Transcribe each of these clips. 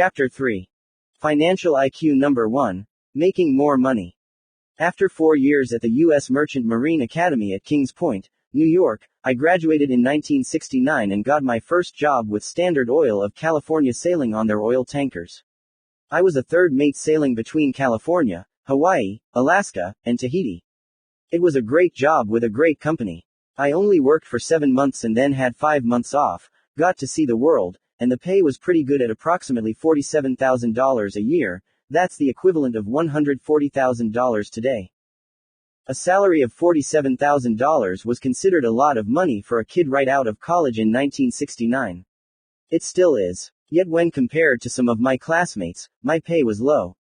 Chapter 3. Financial IQ Number 1. Making more money. After 4 years at the U.S. Merchant Marine Academy at Kings Point, New York, I graduated in 1969 and got my first job with Standard Oil of California sailing on their oil tankers. I was a third mate sailing between California, Hawaii, Alaska, and Tahiti. It was a great job with a great company. I only worked for 7 months and then had 5 months off, got to see the world, and the pay was pretty good at approximately $47,000 a year. That's the equivalent of $140,000 today. A salary of $47,000 was considered a lot of money for a kid right out of college in 1969. It still is. Yet when compared to some of my classmates, my pay was low.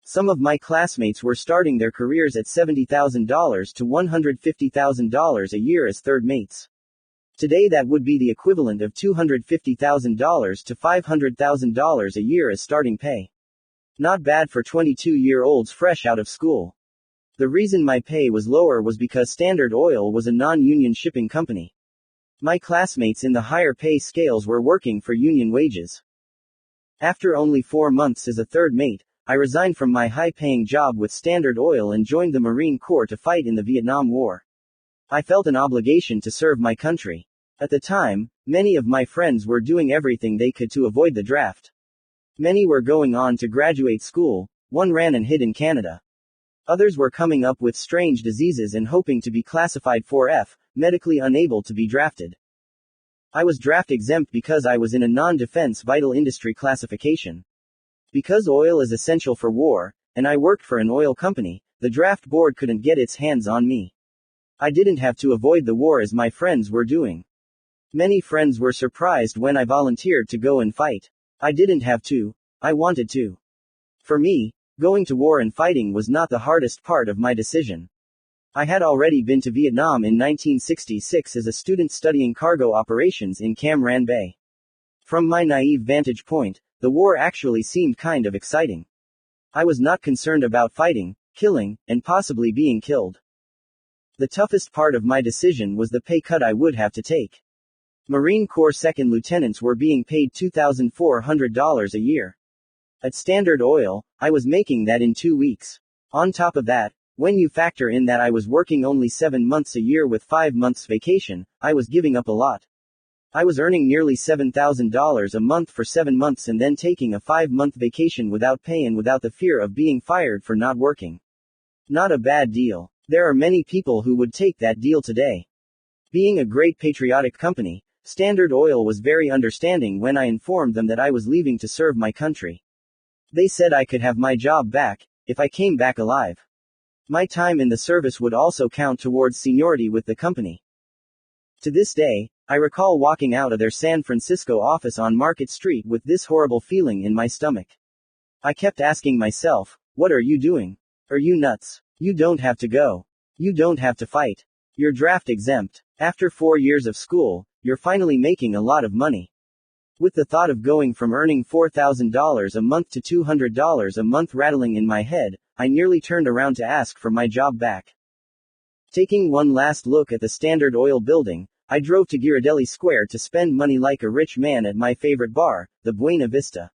Some of my classmates were starting their careers at $70,000 to $150,000 a year as third mates. Today that would be the equivalent of $250,000 to $500,000 a year as starting pay. Not bad for 22-year-olds fresh out of school. The reason my pay was lower was because Standard Oil was a non-union shipping company. My classmates in the higher pay scales were working for union wages. After only 4 months as a third mate, I resigned from my high-paying job with Standard Oil and joined the Marine Corps to fight in the Vietnam War. I felt an obligation to serve my country. At the time, many of my friends were doing everything they could to avoid the draft. Many were going on to graduate school, one ran and hid in Canada. Others were coming up with strange diseases and hoping to be classified 4F, medically unable to be drafted. I was draft exempt because I was in a non-defense vital industry classification. Because oil is essential for war, and I worked for an oil company, the draft board couldn't get its hands on me. I didn't have to avoid the war as my friends were doing. Many friends were surprised when I volunteered to go and fight. I didn't have to, I wanted to. For me, going to war and fighting was not the hardest part of my decision. I had already been to Vietnam in 1966 as a student studying cargo operations in Cam Ranh Bay. From my naive vantage point, the war actually seemed kind of exciting. I was not concerned about fighting, killing, and possibly being killed. The toughest part of my decision was the pay cut I would have to take. Marine Corps second lieutenants were being paid $2,400 a year. At Standard Oil, I was making that in 2 weeks. On top of that, when you factor in that I was working only 7 months a year with 5 months vacation, I was giving up a lot. I was earning nearly $7,000 a month for 7 months and then taking a 5-month vacation without pay and without the fear of being fired for not working. Not a bad deal. There are many people who would take that deal today. Being a great patriotic company, Standard Oil was very understanding when I informed them that I was leaving to serve my country. They said I could have my job back, if I came back alive. My time in the service would also count towards seniority with the company. To this day, I recall walking out of their San Francisco office on Market Street with this horrible feeling in my stomach. I kept asking myself, what are you doing? Are you nuts? You don't have to go. You don't have to fight. You're draft exempt. After 4 years of school, you're finally making a lot of money. With the thought of going from earning $4,000 a month to $200 a month rattling in my head, I nearly turned around to ask for my job back. Taking one last look at the Standard Oil building, I drove to Ghirardelli Square to spend money like a rich man at my favorite bar, the Buena Vista.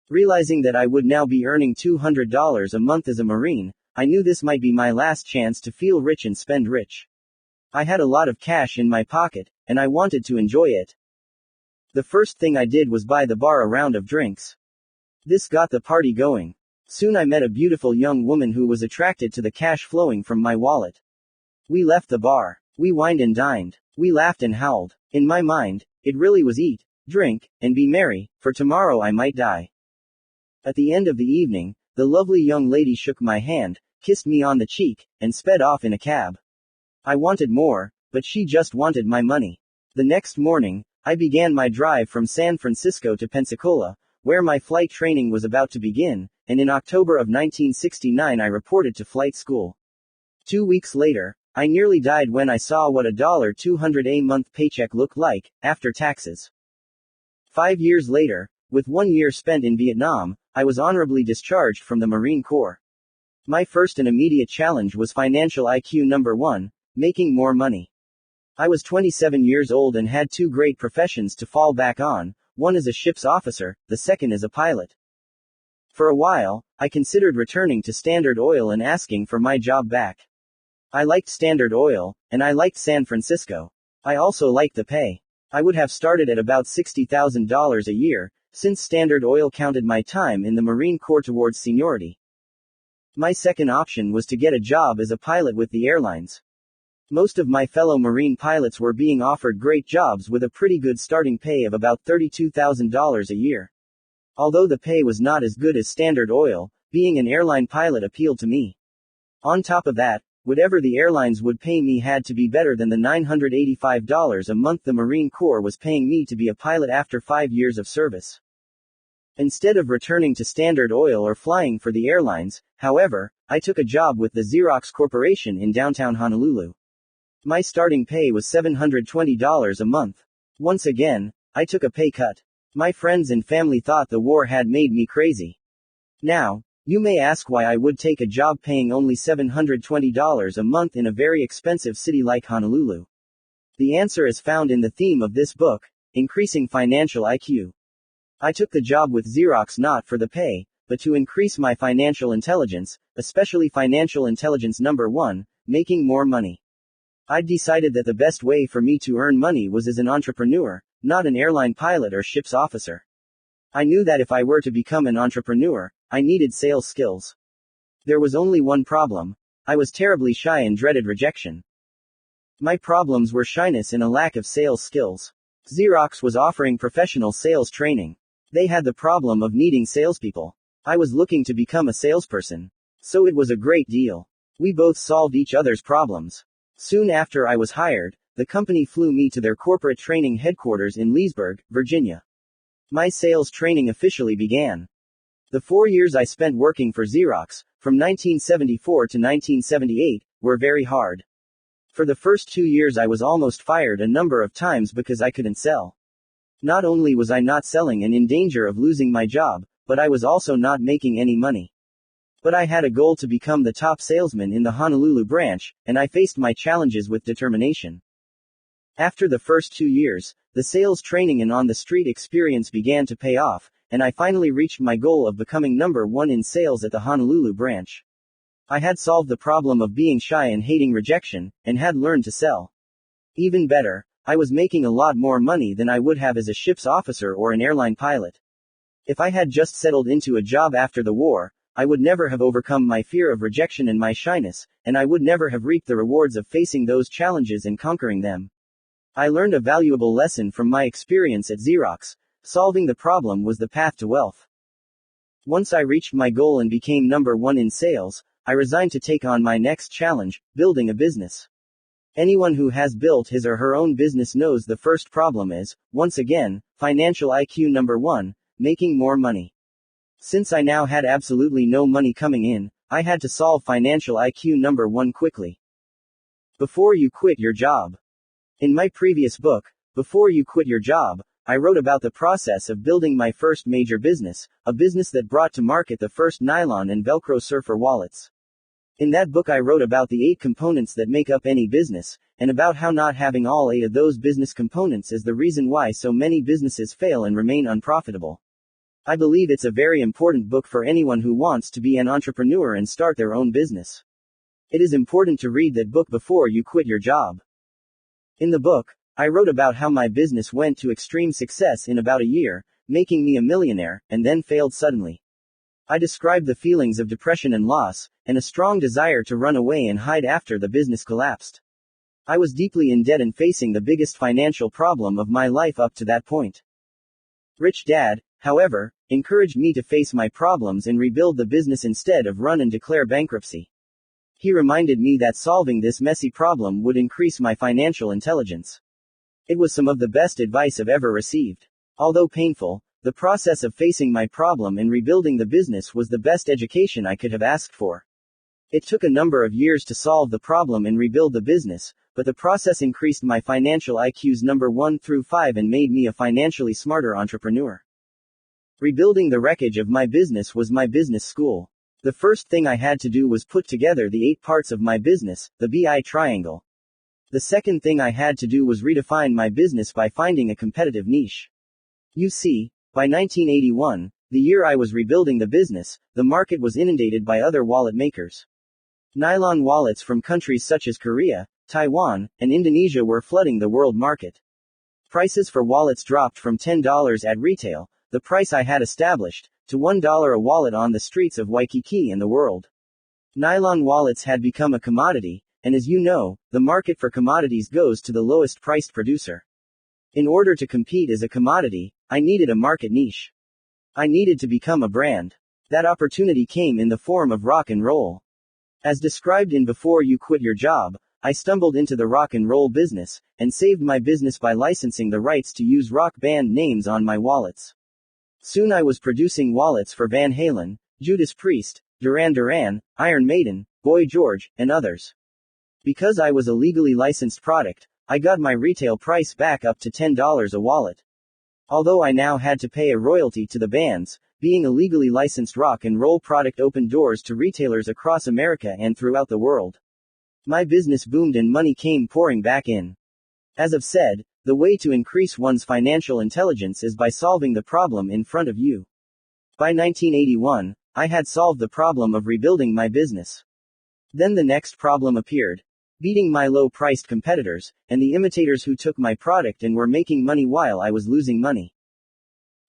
Realizing that I would now be earning $200 a month as a Marine, I knew this might be my last chance to feel rich and spend rich. I had a lot of cash in my pocket, and I wanted to enjoy it. The first thing I did was buy the bar a round of drinks. This got the party going. Soon I met a beautiful young woman who was attracted to the cash flowing from my wallet. We left the bar. We wined and dined. We laughed and howled. In my mind, it really was eat, drink, and be merry, for tomorrow I might die. At the end of the evening, the lovely young lady shook my hand, kissed me on the cheek, and sped off in a cab. I wanted more, but she just wanted my money. The next morning, I began my drive from San Francisco to Pensacola, where my flight training was about to begin, and in October of 1969 I reported to flight school. 2 weeks later, I nearly died when I saw what a $200 a month paycheck looked like, after taxes. 5 years later, with 1 year spent in Vietnam, I was honorably discharged from the Marine Corps. My first and immediate challenge was financial IQ number 1, making more money. I was 27 years old and had 2 great professions to fall back on, one as a ship's officer, the second as a pilot. For a while, I considered returning to Standard Oil and asking for my job back. I liked Standard Oil, and I liked San Francisco. I also liked the pay. I would have started at about $60,000 a year, since Standard Oil counted my time in the Marine Corps towards seniority. My second option was to get a job as a pilot with the airlines. Most of my fellow Marine pilots were being offered great jobs with a pretty good starting pay of about $32,000 a year. Although the pay was not as good as Standard Oil, being an airline pilot appealed to me. On top of that, whatever the airlines would pay me had to be better than the $985 a month the Marine Corps was paying me to be a pilot after 5 years of service. Instead of returning to Standard Oil or flying for the airlines, however, I took a job with the Xerox Corporation in downtown Honolulu. My starting pay was $720 a month. Once again, I took a pay cut. My friends and family thought the war had made me crazy. Now, you may ask why I would take a job paying only $720 a month in a very expensive city like Honolulu. The answer is found in the theme of this book, Increasing Financial IQ. I took the job with Xerox not for the pay, but to increase my financial intelligence, especially financial intelligence number 1, making more money. I'd decided that the best way for me to earn money was as an entrepreneur, not an airline pilot or ship's officer. I knew that if I were to become an entrepreneur, I needed sales skills. There was only one problem. I was terribly shy and dreaded rejection. My problems were shyness and a lack of sales skills. Xerox was offering professional sales training. They had the problem of needing salespeople. I was looking to become a salesperson. So it was a great deal. We both solved each other's problems. Soon after I was hired, the company flew me to their corporate training headquarters in Leesburg, Virginia. My sales training officially began. The 4 years I spent working for Xerox, from 1974 to 1978, were very hard. For the first 2 years I was almost fired a number of times because I couldn't sell. Not only was I not selling and in danger of losing my job, but I was also not making any money. But I had a goal to become the top salesman in the Honolulu branch, and I faced my challenges with determination. After the first 2 years, the sales training and on-the-street experience began to pay off, and I finally reached my goal of becoming number 1 in sales at the Honolulu branch. I had solved the problem of being shy and hating rejection, and had learned to sell. Even better, I was making a lot more money than I would have as a ship's officer or an airline pilot. If I had just settled into a job after the war, I would never have overcome my fear of rejection and my shyness, and I would never have reaped the rewards of facing those challenges and conquering them. I learned a valuable lesson from my experience at Xerox. Solving the problem was the path to wealth. Once I reached my goal and became number 1 in sales, I resigned to take on my next challenge, building a business. Anyone who has built his or her own business knows the first problem is, once again, financial IQ number 1, making more money. Since I now had absolutely no money coming in, I had to solve financial IQ number 1 quickly. Before you quit your job. In my previous book, Before You Quit Your Job, I wrote about the process of building my first major business, a business that brought to market the first nylon and Velcro surfer wallets. In that book I wrote about the 8 components that make up any business, and about how not having all 8 of those business components is the reason why so many businesses fail and remain unprofitable. I believe it's a very important book for anyone who wants to be an entrepreneur and start their own business. It is important to read that book before you quit your job. In the book, I wrote about how my business went to extreme success in about a year, making me a millionaire, and then failed suddenly. I described the feelings of depression and loss, and a strong desire to run away and hide after the business collapsed. I was deeply in debt and facing the biggest financial problem of my life up to that point. Rich Dad, however, encouraged me to face my problems and rebuild the business instead of run and declare bankruptcy. He reminded me that solving this messy problem would increase my financial intelligence. It was some of the best advice I've ever received. Although painful, the process of facing my problem and rebuilding the business was the best education I could have asked for. It took a number of years to solve the problem and rebuild the business, but the process increased my financial IQs number 1 through 5 and made me a financially smarter entrepreneur. Rebuilding the wreckage of my business was my business school. The first thing I had to do was put together the 8 parts of my business, the BI triangle. The second thing I had to do was redefine my business by finding a competitive niche. You see, by 1981, the year I was rebuilding the business, the market was inundated by other wallet makers. Nylon wallets from countries such as Korea, Taiwan, and Indonesia were flooding the world market. Prices for wallets dropped from $10 at retail, the price I had established, to $1 a wallet on the streets of Waikiki and the world. Nylon wallets had become a commodity, and as you know, the market for commodities goes to the lowest priced producer. In order to compete as a commodity, I needed a market niche. I needed to become a brand. That opportunity came in the form of rock and roll. As described in Before You Quit Your Job, I stumbled into the rock and roll business, and saved my business by licensing the rights to use rock band names on my wallets. Soon I was producing wallets for Van Halen, Judas Priest, Duran Duran, Iron Maiden, Boy George, and others. Because I was a legally licensed product, I got my retail price back up to $10 a wallet. Although I now had to pay a royalty to the bands, being a legally licensed rock and roll product opened doors to retailers across America and throughout the world. My business boomed and money came pouring back in. As I've said, the way to increase one's financial intelligence is by solving the problem in front of you. By 1981, I had solved the problem of rebuilding my business. Then the next problem appeared. Beating my low-priced competitors, and the imitators who took my product and were making money while I was losing money.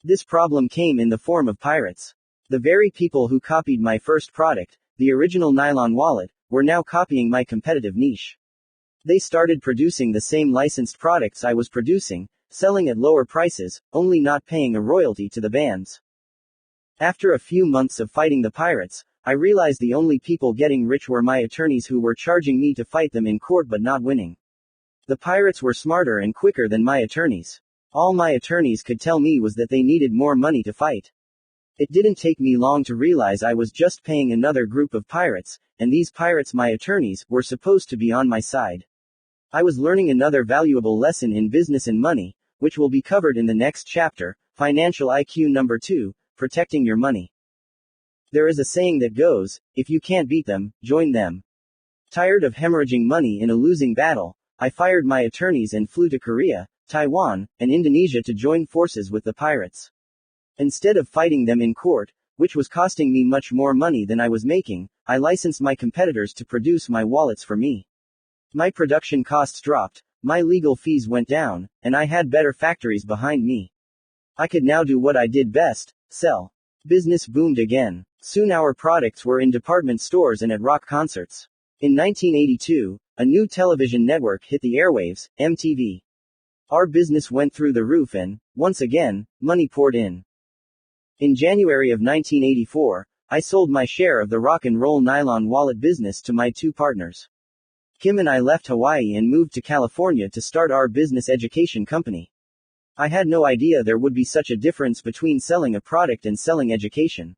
This problem came in the form of pirates. The very people who copied my first product, the original nylon wallet, were now copying my competitive niche. They started producing the same licensed products I was producing, selling at lower prices, only not paying a royalty to the bands. After a few months of fighting the pirates, I realized the only people getting rich were my attorneys who were charging me to fight them in court but not winning. The pirates were smarter and quicker than my attorneys. All my attorneys could tell me was that they needed more money to fight. It didn't take me long to realize I was just paying another group of pirates, and these pirates, my attorneys, were supposed to be on my side. I was learning another valuable lesson in business and money, which will be covered in the next chapter, Financial IQ number 2, Protecting Your Money. There is a saying that goes, if you can't beat them, join them. Tired of hemorrhaging money in a losing battle, I fired my attorneys and flew to Korea, Taiwan, and Indonesia to join forces with the pirates. Instead of fighting them in court, which was costing me much more money than I was making, I licensed my competitors to produce my wallets for me. My production costs dropped, my legal fees went down, and I had better factories behind me. I could now do what I did best, sell. Business boomed again. Soon our products were in department stores and at rock concerts. In 1982, a new television network hit the airwaves, MTV. Our business went through the roof and, once again, money poured in. In January of 1984, I sold my share of the rock and roll nylon wallet business to my two partners. Kim and I left Hawaii and moved to California to start our business education company. I had no idea there would be such a difference between selling a product and selling education.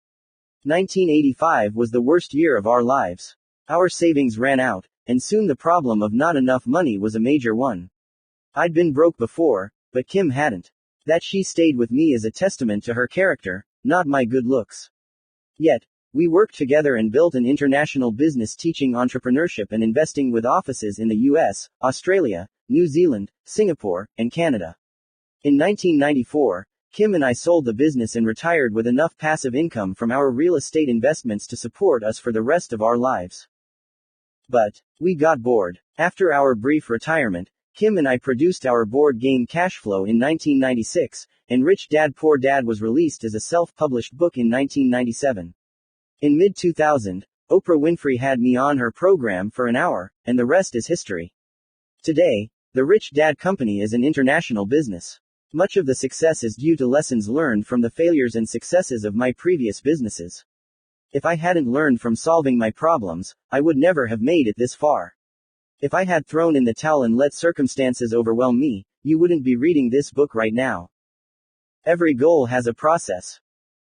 1985 was the worst year of our lives. Our savings ran out, and soon the problem of not enough money was a major one. I'd been broke before, but Kim hadn't. That she stayed with me is a testament to her character, not my good looks. Yet, we worked together and built an international business teaching entrepreneurship and investing with offices in the US, Australia, New Zealand, Singapore, and Canada. In 1994, Kim and I sold the business and retired with enough passive income from our real estate investments to support us for the rest of our lives. But we got bored. After our brief retirement, Kim and I produced our board game Cashflow in 1996, and Rich Dad Poor Dad was released as a self-published book in 1997. In mid-2000, Oprah Winfrey had me on her program for an hour, and the rest is history. Today, the Rich Dad Company is an international business. Much of the success is due to lessons learned from the failures and successes of my previous businesses. If I hadn't learned from solving my problems, I would never have made it this far. If I had thrown in the towel and let circumstances overwhelm me, you wouldn't be reading this book right now. Every goal has a process.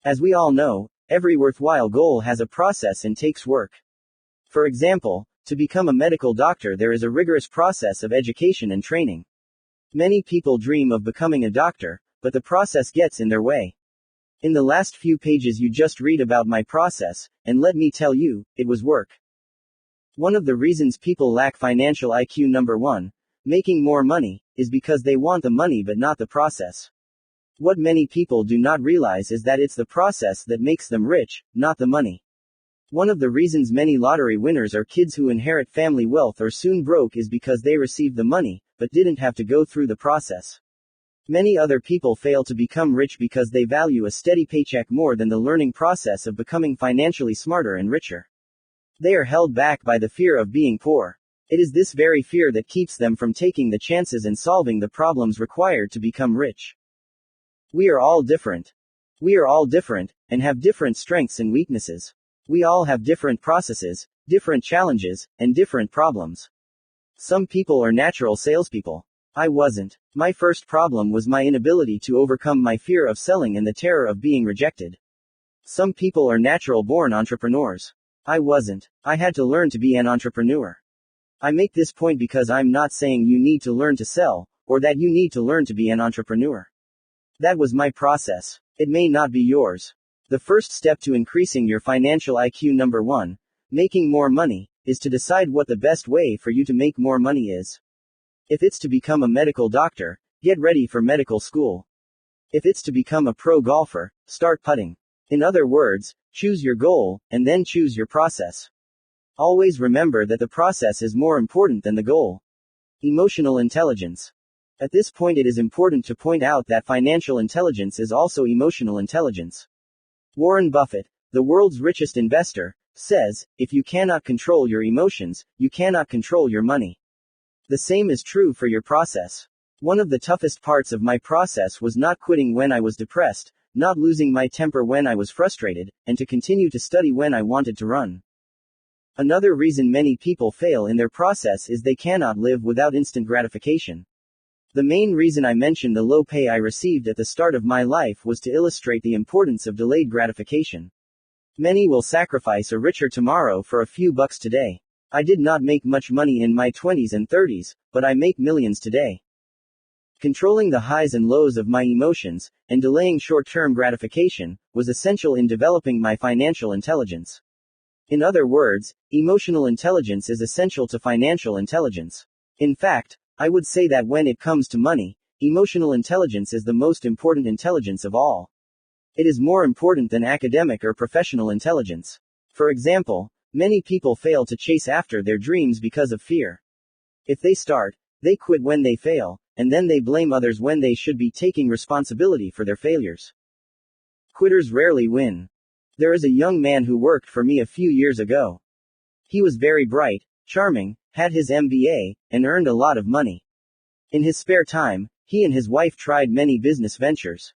As we all know, every worthwhile goal has a process and takes work. For example, to become a medical doctor, there is a rigorous process of education and training. Many people dream of becoming a doctor, but the process gets in their way. In the last few pages you just read about my process, and let me tell you, it was work. One of the reasons people lack financial IQ number 1, making more money, is because they want the money but not the process. What many people do not realize is that it's the process that makes them rich, not the money. One of the reasons many lottery winners are kids who inherit family wealth or soon broke is because they received the money, but didn't have to go through the process. Many other people fail to become rich because they value a steady paycheck more than the learning process of becoming financially smarter and richer. They are held back by the fear of being poor. It is this very fear that keeps them from taking the chances and solving the problems required to become rich. We are all different. We are all different, and have different strengths and weaknesses. We all have different processes, different challenges, and different problems. Some people are natural salespeople. I wasn't. My first problem was my inability to overcome my fear of selling and the terror of being rejected. Some people are natural born entrepreneurs. I wasn't. I had to learn to be an entrepreneur. I make this point because I'm not saying you need to learn to sell, or that you need to learn to be an entrepreneur. That was my process. It may not be yours. The first step to increasing your financial IQ, number 1, making more money, is to decide what the best way for you to make more money is. If it's to become a medical doctor, get ready for medical school. If it's to become a pro golfer, start putting. In other words, choose your goal, and then choose your process. Always remember that the process is more important than the goal. Emotional intelligence. At this point, it is important to point out that financial intelligence is also emotional intelligence. Warren Buffett, the world's richest investor, says, if you cannot control your emotions, you cannot control your money. The same is true for your process. One of the toughest parts of my process was not quitting when I was depressed, not losing my temper when I was frustrated, and to continue to study when I wanted to run. Another reason many people fail in their process is they cannot live without instant gratification. The main reason I mentioned the low pay I received at the start of my life was to illustrate the importance of delayed gratification. Many will sacrifice a richer tomorrow for a few bucks today. I did not make much money in my 20s and 30s, but I make millions today. Controlling the highs and lows of my emotions, and delaying short-term gratification, was essential in developing my financial intelligence. In other words, emotional intelligence is essential to financial intelligence. In fact, I would say that when it comes to money, emotional intelligence is the most important intelligence of all. It is more important than academic or professional intelligence. For example, many people fail to chase after their dreams because of fear. If they start, they quit when they fail, and then they blame others when they should be taking responsibility for their failures. Quitters rarely win. There is a young man who worked for me a few years ago. He was very bright, charming, had his MBA, and earned a lot of money. In his spare time, he and his wife tried many business ventures.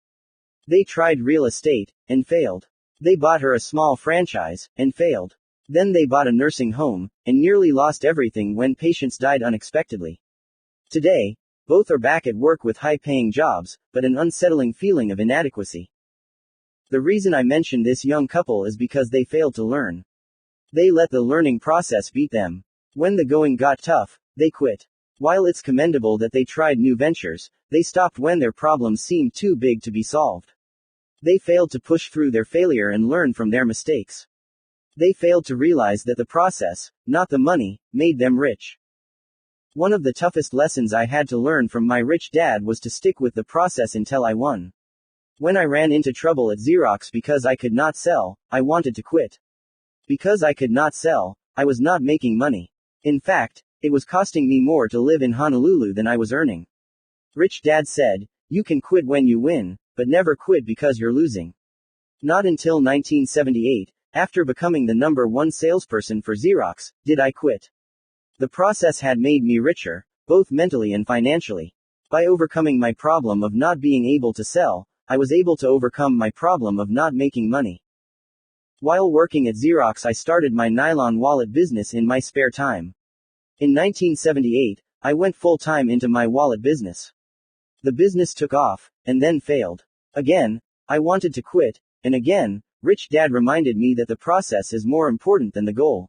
They tried real estate, and failed. They bought her a small franchise, and failed. Then they bought a nursing home, and nearly lost everything when patients died unexpectedly. Today, both are back at work with high-paying jobs, but an unsettling feeling of inadequacy. The reason I mention this young couple is because they failed to learn. They let the learning process beat them. When the going got tough, they quit. While it's commendable that they tried new ventures, they stopped when their problems seemed too big to be solved. They failed to push through their failure and learn from their mistakes. They failed to realize that the process, not the money, made them rich. One of the toughest lessons I had to learn from my rich dad was to stick with the process until I won. When I ran into trouble at Xerox because I could not sell, I wanted to quit. Because I could not sell, I was not making money. In fact, it was costing me more to live in Honolulu than I was earning. Rich Dad said, "You can quit when you win, but never quit because you're losing." Not until 1978, after becoming the #1 salesperson for Xerox, did I quit. The process had made me richer, both mentally and financially. By overcoming my problem of not being able to sell, I was able to overcome my problem of not making money. While working at Xerox, I started my nylon wallet business in my spare time. In 1978, I went full-time into my wallet business. The business took off, and then failed. Again, I wanted to quit, and again, Rich Dad reminded me that the process is more important than the goal.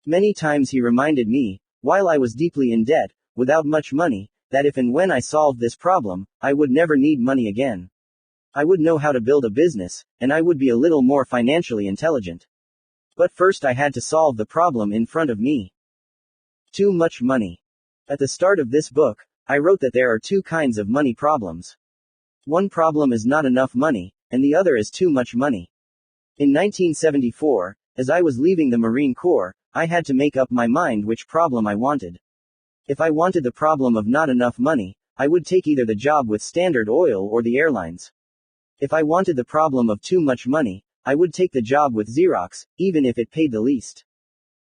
Many times he reminded me, while I was deeply in debt, without much money, that if and when I solved this problem, I would never need money again. I would know how to build a business, and I would be a little more financially intelligent. But first I had to solve the problem in front of me. Too much money. At the start of this book, I wrote that there are two kinds of money problems. One problem is not enough money, and the other is too much money. In 1974, as I was leaving the Marine Corps, I had to make up my mind which problem I wanted. If I wanted the problem of not enough money, I would take either the job with Standard Oil or the airlines. If I wanted the problem of too much money, I would take the job with Xerox, even if it paid the least.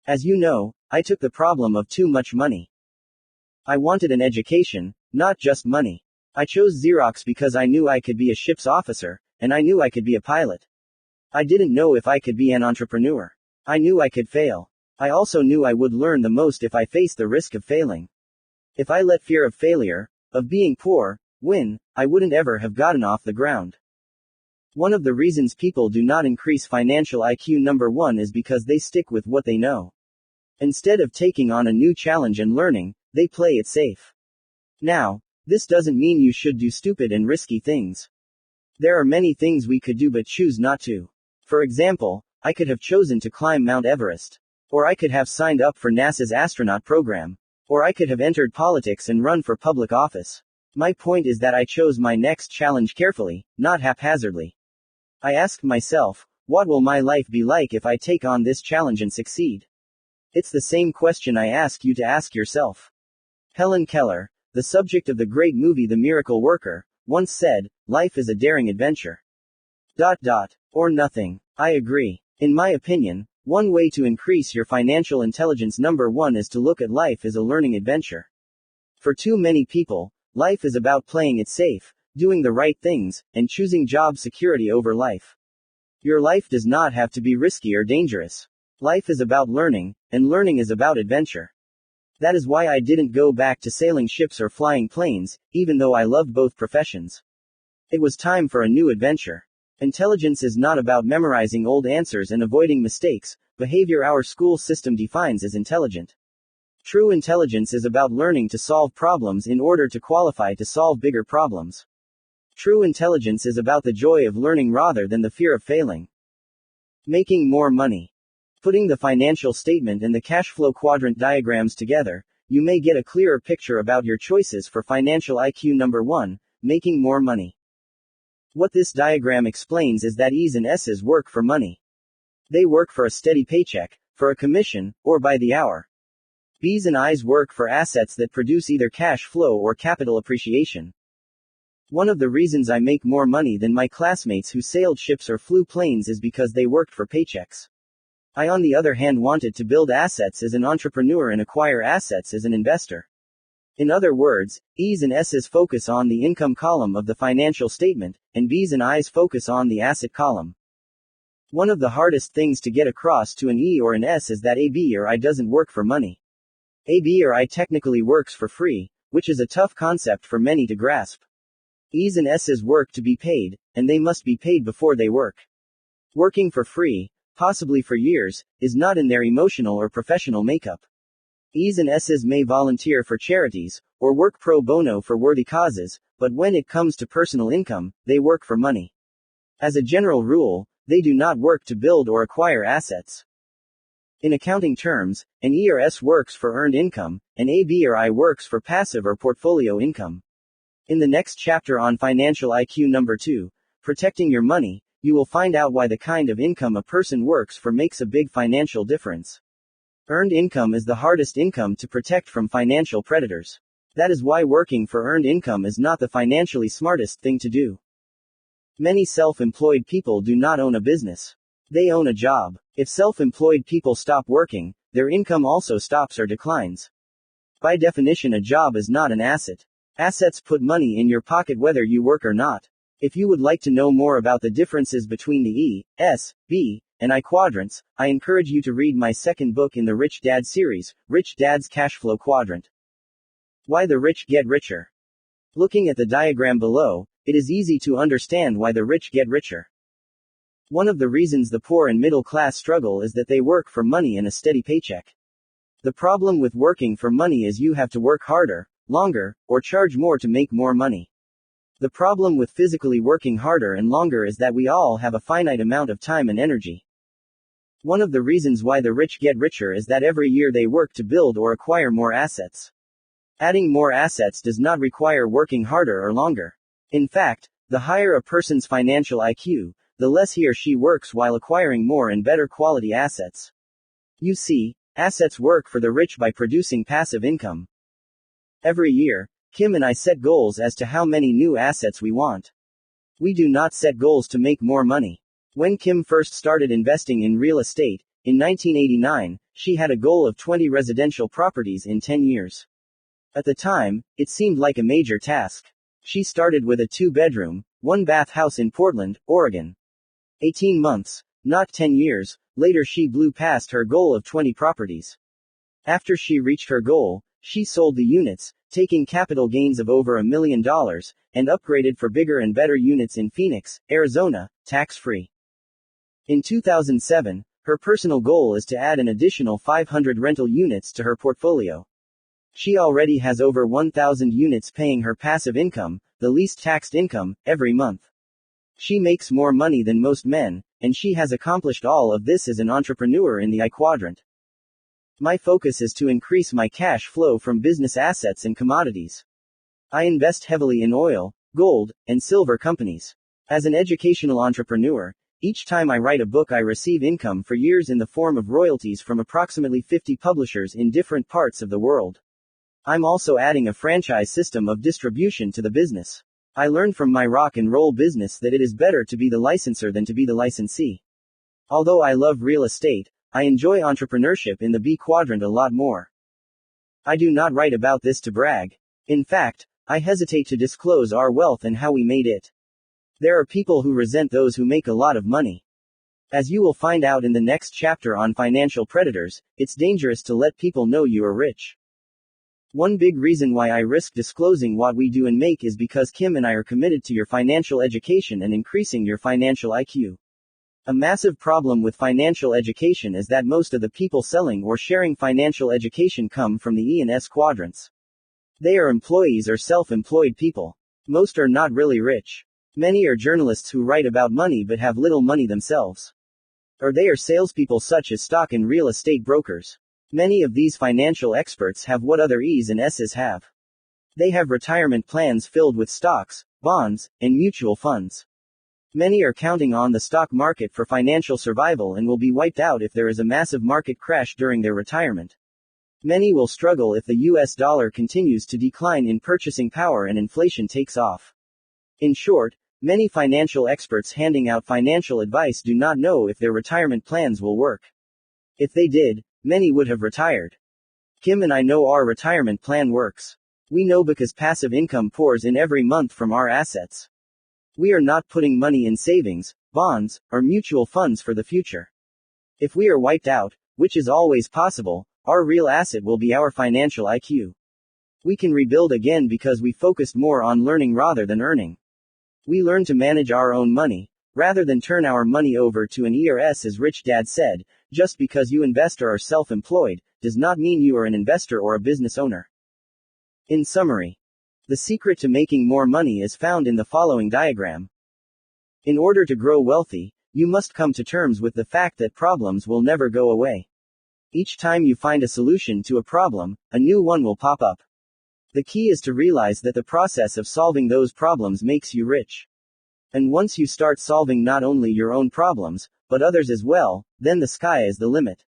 As you know, I took the problem of too much money. I wanted an education, not just money. I chose Xerox because I knew I could be a ship's officer, and I knew I could be a pilot. I didn't know if I could be an entrepreneur. I knew I could fail. I also knew I would learn the most if I faced the risk of failing. If I let fear of failure, of being poor, win, I wouldn't ever have gotten off the ground. One of the reasons people do not increase financial IQ number 1 is because they stick with what they know. Instead of taking on a new challenge and learning, they play it safe. Now, this doesn't mean you should do stupid and risky things. There are many things we could do but choose not to. For example, I could have chosen to climb Mount Everest. Or I could have signed up for NASA's astronaut program. Or I could have entered politics and run for public office. My point is that I chose my next challenge carefully, not haphazardly. I asked myself, what will my life be like if I take on this challenge and succeed? It's the same question I ask you to ask yourself. Helen Keller, the subject of the great movie The Miracle Worker, once said, life is a daring adventure. Or nothing. I agree. In my opinion, one way to increase your financial intelligence number 1 is to look at life as a learning adventure. For too many people, life is about playing it safe, doing the right things, and choosing job security over life. Your life does not have to be risky or dangerous. Life is about learning, and learning is about adventure. That is why I didn't go back to sailing ships or flying planes, even though I loved both professions. It was time for a new adventure. Intelligence is not about memorizing old answers and avoiding mistakes. Behavior our school system defines as intelligent. True intelligence is about learning to solve problems in order to qualify to solve bigger problems. True intelligence is about the joy of learning rather than the fear of failing. Making more money. Putting the financial statement and the cash flow quadrant diagrams together, you may get a clearer picture about your choices for financial IQ number 1, making more money. What this diagram explains is that E's and S's work for money. They work for a steady paycheck, for a commission, or by the hour. B's and I's work for assets that produce either cash flow or capital appreciation. One of the reasons I make more money than my classmates who sailed ships or flew planes is because they worked for paychecks. I on the other hand wanted to build assets as an entrepreneur and acquire assets as an investor. In other words, E's and S's focus on the income column of the financial statement, and B's and I's focus on the asset column. One of the hardest things to get across to an E or an S is that a B or I doesn't work for money. A B or I technically works for free, which is a tough concept for many to grasp. E's and S's work to be paid, and they must be paid before they work. Working for free, possibly for years, is not in their emotional or professional makeup. E's and S's may volunteer for charities, or work pro bono for worthy causes, but when it comes to personal income, they work for money. As a general rule, they do not work to build or acquire assets. In accounting terms, an E or S works for earned income, and a B or I works for passive or portfolio income. In the next chapter on financial IQ number 2, protecting your money, you will find out why the kind of income a person works for makes a big financial difference. Earned income is the hardest income to protect from financial predators. That is why working for earned income is not the financially smartest thing to do. Many self-employed people do not own a business. They own a job. If self-employed people stop working, their income also stops or declines. By definition, a job is not an asset. Assets put money in your pocket whether you work or not. If you would like to know more about the differences between the E, S, B, and I quadrants, I encourage you to read my second book in the Rich Dad series, Rich Dad's Cash Flow Quadrant. Why the rich get richer. Looking at the diagram below, it is easy to understand why the rich get richer. One of the reasons the poor and middle class struggle is that they work for money and a steady paycheck. The problem with working for money is you have to work harder, longer, or charge more to make more money. The problem with physically working harder and longer is that we all have a finite amount of time and energy. One of the reasons why the rich get richer is that every year they work to build or acquire more assets. Adding more assets does not require working harder or longer. In fact, The higher a person's financial IQ, the less he or she works while acquiring more and better quality assets. You see, assets work for the rich by producing passive income. Every year, Kim and I set goals as to how many new assets we want. We do not set goals to make more money. When Kim first started investing in real estate, in 1989, she had a goal of 20 residential properties in 10 years. At the time, it seemed like a major task. She started with a 2-bedroom, 1-bath house in Portland, Oregon. 18 months, not 10 years, later she blew past her goal of 20 properties. After she reached her goal, she sold the units, taking capital gains of over $1 million, and upgraded for bigger and better units in Phoenix, Arizona, tax-free. In 2007, her personal goal is to add an additional 500 rental units to her portfolio. She already has over 1,000 units paying her passive income, the least taxed income, every month. She makes more money than most men, and she has accomplished all of this as an entrepreneur in the I quadrant. My focus is to increase my cash flow from business assets and commodities. I invest heavily in oil, gold, and silver companies. As an educational entrepreneur, each time I write a book I receive income for years in the form of royalties from approximately 50 publishers in different parts of the world. I'm also adding a franchise system of distribution to the business. I learned from my rock and roll business that it is better to be the licensor than to be the licensee. Although I love real estate, I enjoy entrepreneurship in the B quadrant a lot more. I do not write about this to brag. In fact, I hesitate to disclose our wealth and how we made it. There are people who resent those who make a lot of money. As you will find out in the next chapter on financial predators, it's dangerous to let people know you are rich. One big reason why I risk disclosing what we do and make is because Kim and I are committed to your financial education and increasing your financial IQ. A massive problem with financial education is that most of the people selling or sharing financial education come from the E and S quadrants. They are employees or self-employed people. Most are not really rich. Many are journalists who write about money but have little money themselves. Or they are salespeople such as stock and real estate brokers. Many of these financial experts have what other E's and S's have. They have retirement plans filled with stocks, bonds, and mutual funds. Many are counting on the stock market for financial survival and will be wiped out if there is a massive market crash during their retirement. Many will struggle if the US dollar continues to decline in purchasing power and inflation takes off. In short, many financial experts handing out financial advice do not know if their retirement plans will work. If they did, many would have retired. Kim and I know our retirement plan works. We know because passive income pours in every month from our assets. We are not putting money in savings, bonds, or mutual funds for the future. If we are wiped out, which is always possible, our real asset will be our financial IQ. We can rebuild again because we focused more on learning rather than earning. We learn to manage our own money, rather than turn our money over to an ERS. As Rich Dad said, just because you invest or are self-employed, does not mean you are an investor or a business owner. In summary, the secret to making more money is found in the following diagram. In order to grow wealthy, you must come to terms with the fact that problems will never go away. Each time you find a solution to a problem, a new one will pop up. The key is to realize that the process of solving those problems makes you rich. And once you start solving not only your own problems, but others as well, then the sky is the limit.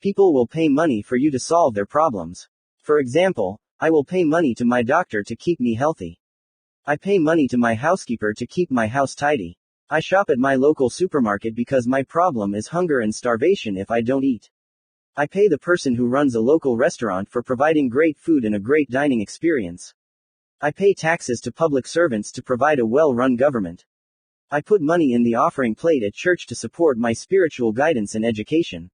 People will pay money for you to solve their problems. For example, I will pay money to my doctor to keep me healthy. I pay money to my housekeeper to keep my house tidy. I shop at my local supermarket because my problem is hunger and starvation if I don't eat. I pay the person who runs a local restaurant for providing great food and a great dining experience. I pay taxes to public servants to provide a well-run government. I put money in the offering plate at church to support my spiritual guidance and education.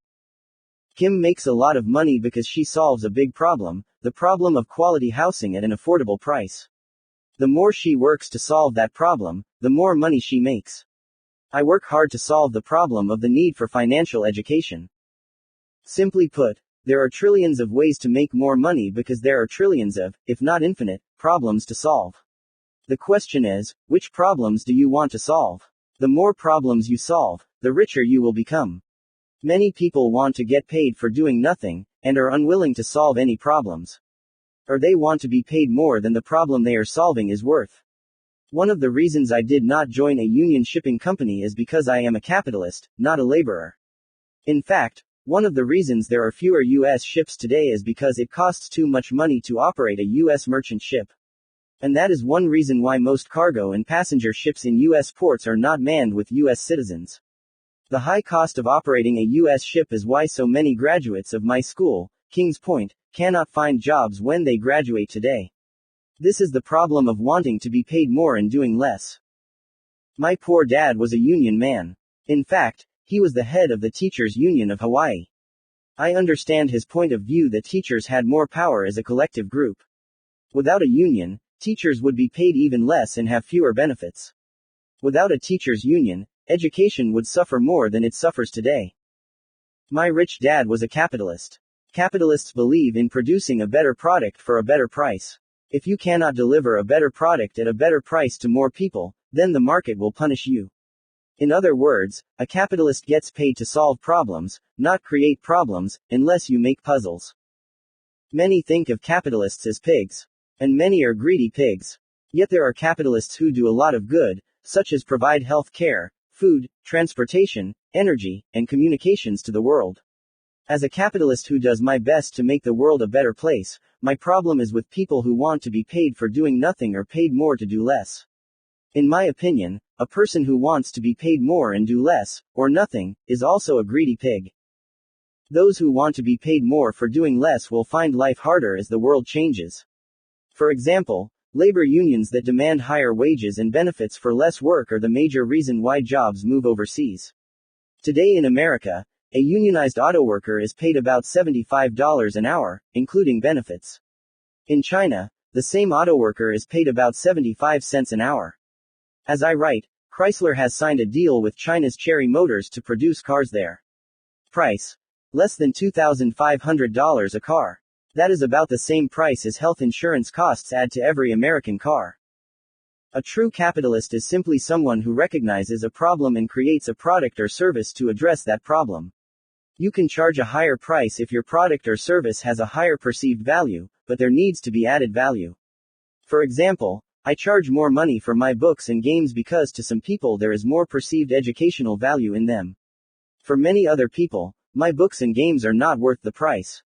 Kim makes a lot of money because she solves a big problem, the problem of quality housing at an affordable price. The more she works to solve that problem, the more money she makes. I work hard to solve the problem of the need for financial education. Simply put, there are trillions of ways to make more money because there are trillions of, if not infinite, problems to solve. The question is, which problems do you want to solve? The more problems you solve, the richer you will become. Many people want to get paid for doing nothing, and are unwilling to solve any problems. Or they want to be paid more than the problem they are solving is worth. One of the reasons I did not join a union shipping company is because I am a capitalist, not a laborer. In fact, one of the reasons there are fewer U.S. ships today is because it costs too much money to operate a U.S. merchant ship. And that is one reason why most cargo and passenger ships in U.S. ports are not manned with U.S. citizens. The high cost of operating a U.S. ship is why so many graduates of my school, Kings Point, cannot find jobs when they graduate today. This is the problem of wanting to be paid more and doing less. My poor dad was a union man. In fact, he was the head of the Teachers Union of Hawaii. I understand his point of view that teachers had more power as a collective group. Without a union, teachers would be paid even less and have fewer benefits. Without a teachers' union, education would suffer more than it suffers today. My rich dad was a capitalist. Capitalists believe in producing a better product for a better price. If you cannot deliver a better product at a better price to more people, then the market will punish you. In other words, a capitalist gets paid to solve problems, not create problems, unless you make puzzles. Many think of capitalists as pigs. And many are greedy pigs. Yet there are capitalists who do a lot of good, such as provide health care, food, transportation, energy, and communications to the world. As a capitalist who does my best to make the world a better place, my problem is with people who want to be paid for doing nothing or paid more to do less. In my opinion, a person who wants to be paid more and do less, or nothing, is also a greedy pig. Those who want to be paid more for doing less will find life harder as the world changes. For example, labor unions that demand higher wages and benefits for less work are the major reason why jobs move overseas. Today in America, a unionized auto worker is paid about $75 an hour, including benefits. In China, the same auto worker is paid about 75 cents an hour. As I write, Chrysler has signed a deal with China's Chery Motors to produce cars there. Price: less than $2,500 a car. That is about the same price as health insurance costs add to every American car. A true capitalist is simply someone who recognizes a problem and creates a product or service to address that problem. You can charge a higher price if your product or service has a higher perceived value, but there needs to be added value. For example, I charge more money for my books and games because to some people there is more perceived educational value in them. For many other people, my books and games are not worth the price.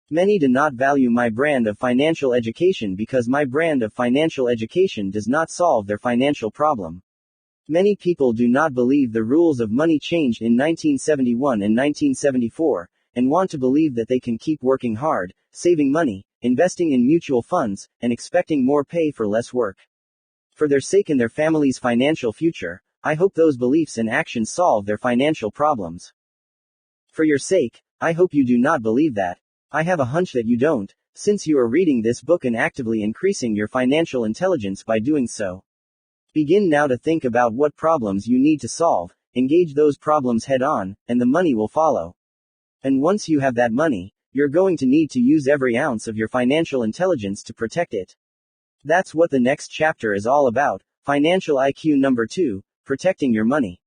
Many do not value my brand of financial education because my brand of financial education does not solve their financial problem. Many people do not believe the rules of money changed in 1971 and 1974, and want to believe that they can keep working hard, saving money, investing in mutual funds, and expecting more pay for less work. For their sake and their family's financial future, I hope those beliefs and actions solve their financial problems. For your sake, I hope you do not believe that. I have a hunch that you don't, since you are reading this book and actively increasing your financial intelligence by doing so. Begin now to think about what problems you need to solve, engage those problems head on, and the money will follow. And once you have that money, you're going to need to use every ounce of your financial intelligence to protect it. That's what the next chapter is all about, Financial IQ number 2, protecting your money.